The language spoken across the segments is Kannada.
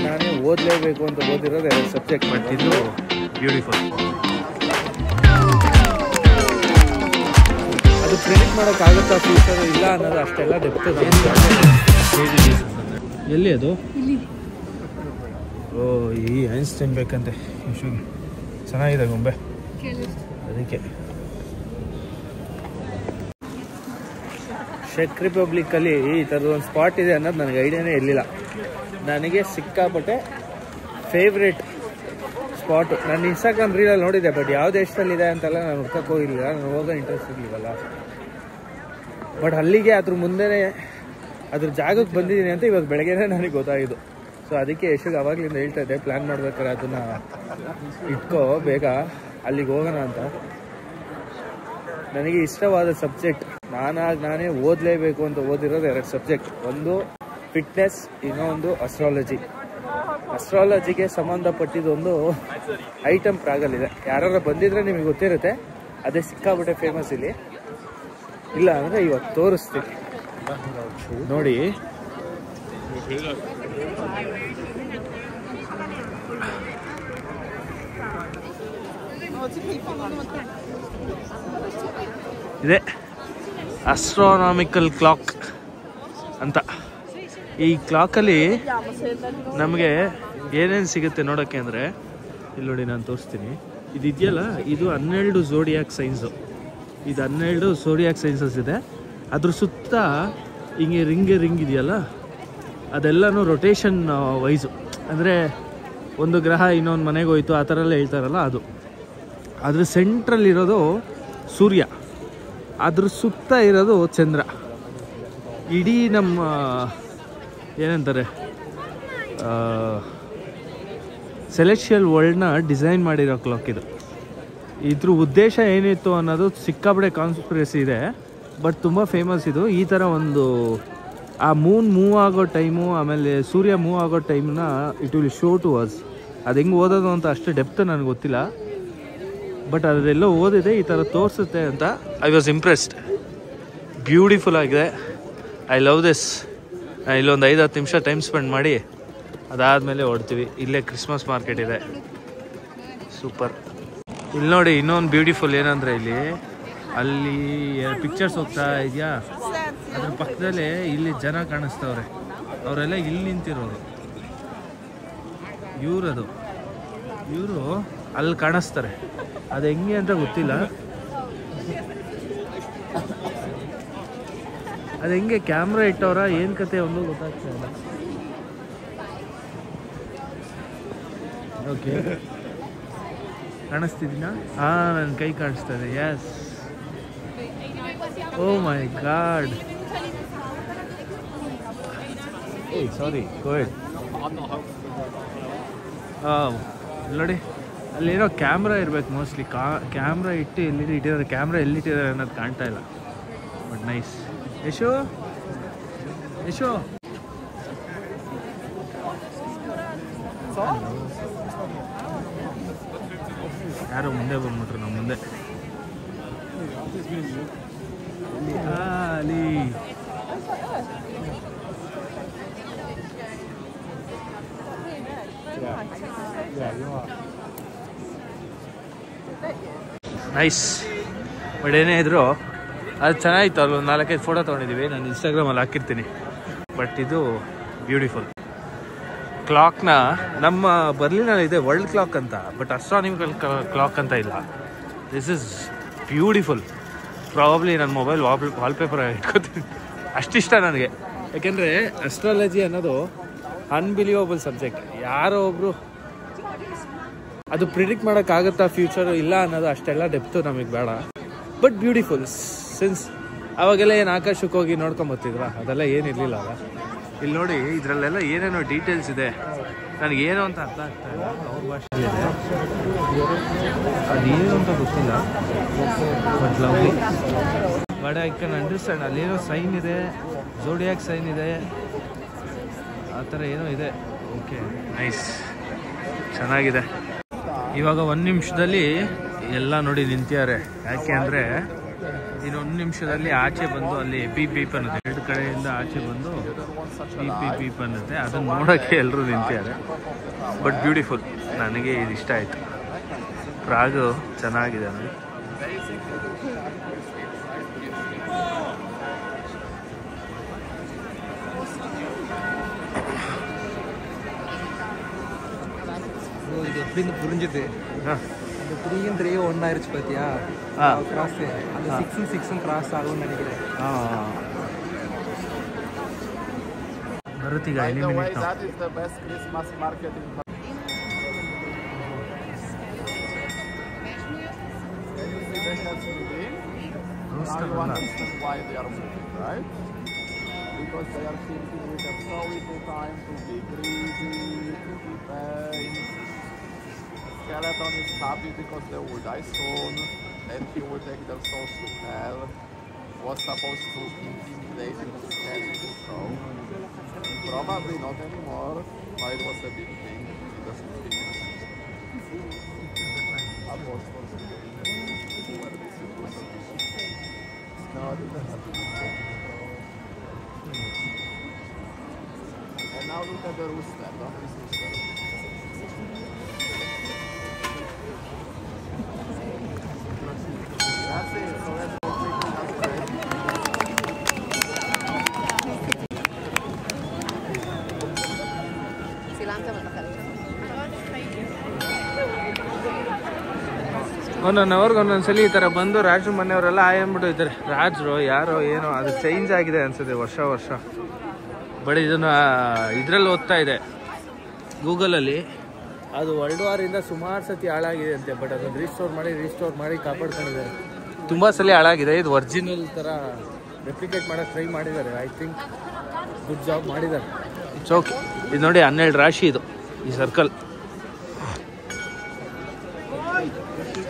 ನಾನೇ ಓದಲೇಬೇಕು ಅಂತ ಓದಿರೋದು 2 ಸಬ್ಜೆಕ್ಟ್. ಬಟ್ ಇದು ಬ್ಯೂಟಿಫುಲ್. ಅದು ಪ್ರಿಡಿಕ್ಟ್ ಮಾಡೋಕ್ಕಾಗುತ್ತಾ ಫ್ಯೂಚರ್ ಇಲ್ಲ ಅನ್ನೋದು ಅಷ್ಟೆಲ್ಲ ಡೆಪ್ತ್. ಎಲ್ಲಿ ಅದು? ಓ, ಈ ಐನ್ಸ್ಟೈನ್ ಬೇಕಂತೆ ಯಶುಗೆ. ಚೆನ್ನಾಗಿದೆ ಗೊಂಬೆ, ಅದಕ್ಕೆ. ಚೆಕ್ ರಿಪಬ್ಲಿಕ್ಕಲ್ಲಿ ಈ ಥರದ ಒಂದು ಸ್ಪಾಟ್ ಇದೆ ಅನ್ನೋದು ನನಗೆ ಐಡಿಯಾನೇ ಇರಲಿಲ್ಲ. ನನಗೆ ಸಿಕ್ಕಾಪಟ್ಟೆ ಫೇವ್ರೇಟ್ ಸ್ಪಾಟು. ನಾನು ಇನ್ಸ್ಟಾಗ್ರಾಮ್ ರೀಲಲ್ಲಿ ನೋಡಿದ್ದೆ, ಬಟ್ ಯಾವ ದೇಶದಲ್ಲಿದೆ ಅಂತೆಲ್ಲ ನಾನು ಹುಡ್ಕಕ್ಕೆ ಹೋಗಿರಲಿಲ್ಲ. ನಾನು ಹೋಗೋ ಇಂಟ್ರೆಸ್ಟ್ ಇರಲಿಲ್ಲಲ್ಲ. ಬಟ್ ಅಲ್ಲಿಗೆ ಅದ್ರ ಮುಂದೆನೇ ಅದ್ರ ಜಾಗಕ್ಕೆ ಬಂದಿದ್ದೀನಿ ಅಂತ ಇವತ್ತು ಬೆಳಗ್ಗೆನೇ ನನಗೆ ಗೊತ್ತಾಯಿತು. ಸೊ ಅದಕ್ಕೆ ಯಶುಗೆ ಅವಾಗಲಿಂದ ಹೇಳ್ತಾ ಇದ್ದೆ, ಪ್ಲ್ಯಾನ್ ಮಾಡ್ಬೇಕಾದ್ರೆ ಅದನ್ನು ಇಟ್ಕೋ, ಬೇಗ ಅಲ್ಲಿಗೆ ಹೋಗೋಣ ಅಂತ. ನನಗೆ ಇಷ್ಟವಾದ ಸಬ್ಜೆಕ್ಟ್, ನಾನೇ ಓದಲೇಬೇಕು ಅಂತ ಓದಿರೋದು 2 ಸಬ್ಜೆಕ್ಟ್. ಒಂದು ಫಿಟ್ನೆಸ್, ಇನ್ನೊಂದು ಅಸ್ಟ್ರಾಲಜಿ. ಅಸ್ಟ್ರಾಲಜಿಗೆ ಸಂಬಂಧಪಟ್ಟಿದ್ದೊಂದು ಐಟಮ್ ಪ್ರಾಗಲ್ಲಿದೆ. ಯಾರು ಬಂದಿದ್ರೆ ನಿಮಗೆ ಗೊತ್ತಿರುತ್ತೆ. ಅದೇ ಸಿಕ್ಕಾಬಿಟ್ಟೆ ಫೇಮಸ್ ಇಲ್ಲಿ. ಇಲ್ಲ ಅಂದರೆ ಇವತ್ತು ತೋರಿಸ್ತೀನಿ ನೋಡಿ. ಇದೆ ಆಸ್ಟ್ರೋನಾಮಿಕಲ್ ಕ್ಲಾಕ್ ಅಂತ. ಈ ಕ್ಲಾಕಲ್ಲಿ ನಮಗೆ ಏನೇನು ಸಿಗುತ್ತೆ ನೋಡೋಕ್ಕೆ ಅಂದರೆ, ಇಲ್ಲಿ ನೋಡಿ ನಾನು ತೋರಿಸ್ತೀನಿ. ಇದು ಇದೆಯಲ್ಲ, ಇದು 12 ಝೋಡಿಯಾಕ್ ಸೈನ್ಸು. ಇದು 12 ಝೋಡಿಯಾಕ್ ಸೈನ್ಸಸ್ ಇದೆ. ಅದ್ರ ಸುತ್ತ ಹಿಂಗೆ ರಿಂಗ್ ಇದೆಯಲ್ಲ, ಅದೆಲ್ಲನೂ ರೊಟೇಷನ್ ವೈಸು. ಅಂದರೆ ಒಂದು ಗ್ರಹ ಇನ್ನೊಂದು ಮನೆಗೆ ಹೋಯ್ತು ಆ ಥರ ಎಲ್ಲ ಹೇಳ್ತಾರಲ್ಲ, ಅದು. ಅದ್ರ ಸೆಂಟ್ರಲ್ಲಿರೋದು ಸೂರ್ಯ, ಅದ್ರ ಸುತ್ತ ಇರೋದು ಚಂದ್ರ. ಇಡೀ ನಮ್ಮ ಏನಂತಾರೆ ಸೆಲೆಸ್ಟಿಯಲ್ ವರ್ಲ್ಡ್ನ ಡಿಸೈನ್ ಮಾಡಿರೋ ಕ್ಲಾಕ್ ಇದು. ಇದ್ರ ಉದ್ದೇಶ ಏನಿತ್ತು ಅನ್ನೋದು ಸಿಕ್ಕಾಪಟ್ಟೆ ಕಾನ್ಸ್ಪಿರಸಿ ಇದೆ, ಬಟ್ ತುಂಬ ಫೇಮಸ್ ಇದು. ಈ ಥರ ಒಂದು ಆ ಮೂನ್ ಮೂವ್ ಆಗೋ ಟೈಮು, ಆಮೇಲೆ ಸೂರ್ಯ ಮೂವ್ ಆಗೋ ಟೈಮ್ನ it will show to us. ಅದು ಹೆಂಗೆ ಓದೋದು ಅಂತ ಅಷ್ಟು ಡೆಪ್ತ್ ನನಗೆ ಗೊತ್ತಿಲ್ಲ, ಬಟ್ ಅದೆಲ್ಲ ಓದಿದೆ, ಈ ಥರ ತೋರಿಸುತ್ತೆ ಅಂತ. I was impressed. ಬ್ಯೂಟಿಫುಲ್ ಆಗಿದೆ. I love this. ಇಲ್ಲೊಂದು 5-10 ನಿಮಿಷ ಟೈಮ್ ಸ್ಪೆಂಡ್ ಮಾಡಿ ಅದಾದಮೇಲೆ ಹೊಡ್ತೀವಿ. ಇಲ್ಲೇ ಕ್ರಿಸ್ಮಸ್ ಮಾರ್ಕೆಟ್ ಇದೆ, ಸೂಪರ್. ಇಲ್ಲಿ ನೋಡಿ ಇನ್ನೊಂದು ಬ್ಯೂಟಿಫುಲ್ ಏನಂದರೆ, ಅಲ್ಲಿ ಪಿಕ್ಚರ್ಸ್ ಹೋಗ್ತಾ ಇದೆಯಾ, ಅದ್ರ ಪಕ್ಕದಲ್ಲೇ ಇಲ್ಲಿ ಜನ ಕಾಣಿಸ್ತವ್ರೆ. ಅವರೆಲ್ಲ ಇಲ್ಲಿ ನಿಂತಿರೋರು. ಇವರು ಅಲ್ಲಿ ಕಾಣಿಸ್ತಾರೆ. ಅದು ಹೆಂಗೆ ಅಂತ ಗೊತ್ತಿಲ್ಲ. ಅದು ಹೆಂಗೆ ಕ್ಯಾಮ್ರಾ ಇಟ್ಟವ್ರ ಏನು ಕತೆ ಒಂದು ಗೊತ್ತಾಗ್ತಾ ಇಲ್ಲ. ಓಕೆ, ಕಾಣಿಸ್ತಿದ್ದೀನಾ? ನನ್ನ ಕೈ ಕಾಣಿಸ್ತಾ ಇದೆ. ಯಸ್. ಓ ಮೈ ಗಾಡ್. ಸಾರಿ, ಗೋಯಡ್. ನೋಡಿ, ಅಲ್ಲೇನೋ ಕ್ಯಾಮ್ರಾ ಇರ್ಬೇಕು ಮೋಸ್ಟ್ಲಿ. ಕ್ಯಾಮ್ರಾ ಇಟ್ಟು ಇಟ್ಟಿದ್ದಾರೆ. ಕ್ಯಾಮ್ರಾ ಎಲ್ಲಿಟ್ಟಿದ್ದಾರೆ ಅನ್ನೋದು ಕಾಣ್ತಾ ಇಲ್ಲ, ಬಟ್ ನೈಸ್. ಯಶು ಯಾರೋ ಮುಂದೆ ಬಂದ್ಬಿಟ್ರು ನಮ್ಮ ಮುಂದೆ. ಅಲ್ಲಿ ನೈಸ್. ಬಟ್ ಏನೇ ಇದ್ರು ಅದು ಚೆನ್ನಾಗಿತ್ತು. ಅಲ್ಲಿ ಒಂದು 4-5 ಫೋಟೋ ತೊಗೊಂಡಿದ್ದೀವಿ, ನಾನು ಇನ್ಸ್ಟಾಗ್ರಾಮಲ್ಲಿ ಹಾಕಿರ್ತೀನಿ. ಬಟ್ ಇದು ಬ್ಯೂಟಿಫುಲ್. ಕ್ಲಾಕ್ನ ನಮ್ಮ ಬರ್ಲಿನಲ್ಲಿ ಇದೆ ವರ್ಲ್ಡ್ ಕ್ಲಾಕ್ ಅಂತ, ಬಟ್ ಅಸ್ಟ್ರಾನಾಮಿಕಲ್ ಕ್ಲಾಕ್ ಅಂತ ಇಲ್ಲ. This is beautiful. ಪ್ರಾಬಬ್ಲಿ ನನ್ನ ಮೊಬೈಲ್ ವಾಲ್ಪೇಪರ್ ಇಟ್ಕೋತೀನಿ, ಅಷ್ಟಿಷ್ಟ ನನಗೆ. ಯಾಕೆಂದರೆ ಅಸ್ಟ್ರಾಲಜಿ ಅನ್ನೋದು ಅನ್ಬಿಲೀವಬಲ್ ಸಬ್ಜೆಕ್ಟ್. ಯಾರೋ ಒಬ್ಬರು ಅದು ಪ್ರಿಡಿಕ್ಟ್ ಮಾಡೋಕ್ಕಾಗುತ್ತಾ ಫ್ಯೂಚರು ಇಲ್ಲ ಅನ್ನೋದು ಅಷ್ಟೆಲ್ಲ ಡೆಪ್ತು ನಮಗೆ ಬೇಡ. But beautiful. ಸಿನ್ಸ್ ಅವಾಗೆಲ್ಲ ಏನು ಆಕಾಶಕ್ಕೆ ಹೋಗಿ ನೋಡ್ಕೊಂಬರ್ತಿದ್ರ, ಅದೆಲ್ಲ ಏನಿರಲಿಲ್ಲ ಅಲ್ಲ. ಇಲ್ಲಿ ನೋಡಿ, ಇದರಲ್ಲೆಲ್ಲ ಏನೇನೋ ಡೀಟೇಲ್ಸ್ ಇದೆ. ನನಗೇನು ಅಂತ ಅರ್ಥ ಆಗ್ತಾ ಇಲ್ಲ. ಅವ್ರ ಭಾಷೆಯಲ್ಲಿದೆ, ಅದೇನು ಅಂತ ಗೊತ್ತಿಲ್ಲ. But lovely. But I can understand. ಅಲ್ಲೇನೋ ಸೈನ್ ಇದೆ, ಝೋಡಿಯಾಕ್ ಸೈನ್ ಇದೆ, ಆ ಥರ ಏನೋ ಇದೆ. ಓಕೆ, ನೈಸ್, ಚೆನ್ನಾಗಿದೆ. ಇವಾಗ 1 ನಿಮಿಷದಲ್ಲಿ ಎಲ್ಲ ನೋಡಿ ನಿಂತಿದ್ದಾರೆ. ಯಾಕೆ ಅಂದರೆ ಇನ್ನೊಂದು ನಿಮಿಷದಲ್ಲಿ ಆಚೆ ಬಂದು ಅಲ್ಲಿ ಪೀಪ್ ಪೀಪ್ ಅನ್ನುತ್ತೆ, ಎರಡು ಕಡೆಯಿಂದ ಆಚೆ ಬಂದು ಪೀಪ್ ಪೀಪ್ ಪೀಪ್ ಅನ್ನುತ್ತೆ. ಅದನ್ನು ನೋಡೋಕ್ಕೆ ಎಲ್ಲರೂ ನಿಂತಿದ್ದಾರೆ. ಬಟ್ ಬ್ಯೂಟಿಫುಲ್, ನನಗೆ ಇದು ಇಷ್ಟ ಆಯಿತು. ಪ್ರಾಗು ಚೆನ್ನಾಗಿದೆ ನನಗೆ. இது எப்படின்னு புரிஞ்சுது. அந்த 3 3 ஒன்னாயிருச்சு பார்த்தியா, கிராஸ் அந்த 6 6 கிராஸ் ஆகும்னு நினைக்கிறேன். ಬರುತ್ತೀಗ eliminate because they are thinking we have so little time to be greedy, to be pain. Skeleton is happy because they will die soon and he will take their souls to hell. Was supposed to intimidate him to catch his soul. Probably not anymore, but it was a big thing in the scriptures. Apostles were disciples. No, it doesn't have to be so. And now look at the rooster, don't miss rooster. That's it, so let's go quickly down the road. ಒಂದೊಂದು ಅವ್ರಿಗೆ ಒಂದೊಂದ್ಸಲಿ ಈ ಥರ ಬಂದು ರಾಜ್ರ ಮನೆಯವರೆಲ್ಲ ಅಂದ್ಬಿಟ್ಟು ಇದ್ದಾರೆ. ರಾಜರು ಯಾರೋ ಏನೋ ಅದು ಚೇಂಜ್ ಆಗಿದೆ ಅನ್ಸುತ್ತೆ ವರ್ಷ ವರ್ಷ. ಬಟ್ ಇದನ್ನು ಇದರಲ್ಲಿ ಓದ್ತಾ ಇದೆ ಗೂಗಲಲ್ಲಿ. ಅದು ವರ್ಲ್ಡ್ ವಾರಿಂದ ಸುಮಾರು ಸತಿ ಹಾಳಾಗಿದೆ ಅಂತೆ. ಬಟ್ ಅದನ್ನು ರೀಸ್ಟೋರ್ ಮಾಡಿ ಕಾಪಾಡ್ಕೊಂಡಿದ್ದಾರೆ. ತುಂಬ ಸಲ ಹಾಳಾಗಿದೆ. ಇದು ಒರಿಜಿನಲ್ ಥರ ರೆಪ್ಲಿಕೇಟ್ ಮಾಡೋಕ್ಕೆ ಟ್ರೈ ಮಾಡಿದ್ದಾರೆ. ಐ ಥಿಂಕ್ ಗುಡ್ ಜಾಬ್ ಮಾಡಿದ್ದಾರೆ. It's okay. ಇದು ನೋಡಿ 12 ರಾಶಿ ಇದು ಈ ಸರ್ಕಲ್.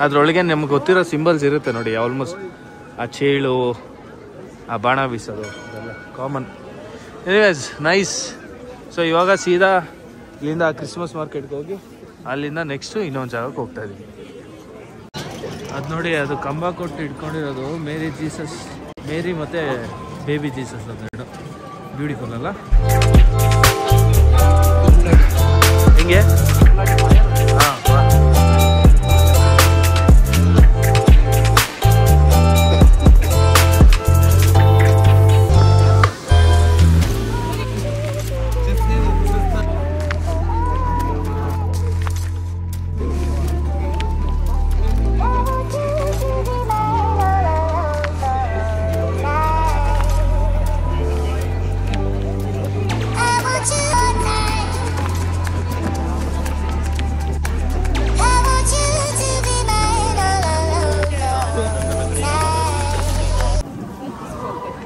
ಅದರೊಳಗೆ ನಮ್ಗೆ ಗೊತ್ತಿರೋ ಸಿಂಬಲ್ಸ್ ಇರುತ್ತೆ ನೋಡಿ. ಆಲ್ಮೋಸ್ಟ್ ಆ ಚೇಳು, ಆ ಬಾಣ ಬೀಸೋದು ಅದೆಲ್ಲ ಕಾಮನ್. Anyways nice. ಸೊ ಇವಾಗ ಸೀದಾ ಇಲ್ಲಿಂದ ಕ್ರಿಸ್ಮಸ್ ಮಾರ್ಕೆಟ್ಗೆ ಹೋಗಿ ಅಲ್ಲಿಂದ ನೆಕ್ಸ್ಟು ಇನ್ನೊಂದು ಜಾಗಕ್ಕೆ ಹೋಗ್ತಾ ಇದ್ದೀವಿ. ಅದು ನೋಡಿ, ಅದು ಕಂಬ ಕೊಟ್ಟು ಇಟ್ಕೊಂಡಿರೋದು ಮೇರಿ ಮತ್ತು ಬೇಬಿ ಜೀಸಸ್ ಅದೆರಡು. ಬ್ಯೂಟಿಫುಲ್ ಅಲ್ಲ? ಹಿಂಗೆ ಹಾಂ.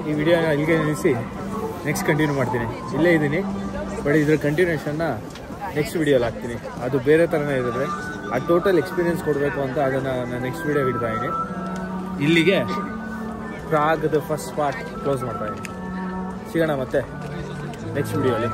ಈ ವಿಡಿಯೋನ ಇಲ್ಲಿಗೆ ನಿಲ್ಲಿಸಿ ನೆಕ್ಸ್ಟ್ ಕಂಟಿನ್ಯೂ ಮಾಡ್ತೀನಿ. ಇಲ್ಲೇ ಇದ್ದೀನಿ, ಬಟ್ ಇದ್ರ ಕಂಟಿನ್ಯೂಷನ್ನ ನೆಕ್ಸ್ಟ್ ವಿಡಿಯೋಲಿ ಹಾಕ್ತೀನಿ. ಅದು ಬೇರೆ ಥರನೇ ಇರುತ್ತೆ. ಆ ಟೋಟಲ್ ಎಕ್ಸ್ಪೀರಿಯೆನ್ಸ್ ಕೊಡಬೇಕು ಅಂತ ಅದನ್ನು ನಾನು ನೆಕ್ಸ್ಟ್ ವಿಡಿಯೋ ಇಡ್ತಾ ಇದ್ದೀನಿ. ಇಲ್ಲಿಗೆ ಪ್ರಾಗ್ದು ಫಸ್ಟ್ ಪಾರ್ಟ್ ಕ್ಲೋಸ್ ಮಾಡ್ತಾ ಇದ್ದೀನಿ. ಸಿಗೋಣ ಮತ್ತೆ ನೆಕ್ಸ್ಟ್ ವಿಡಿಯೋಲಿ.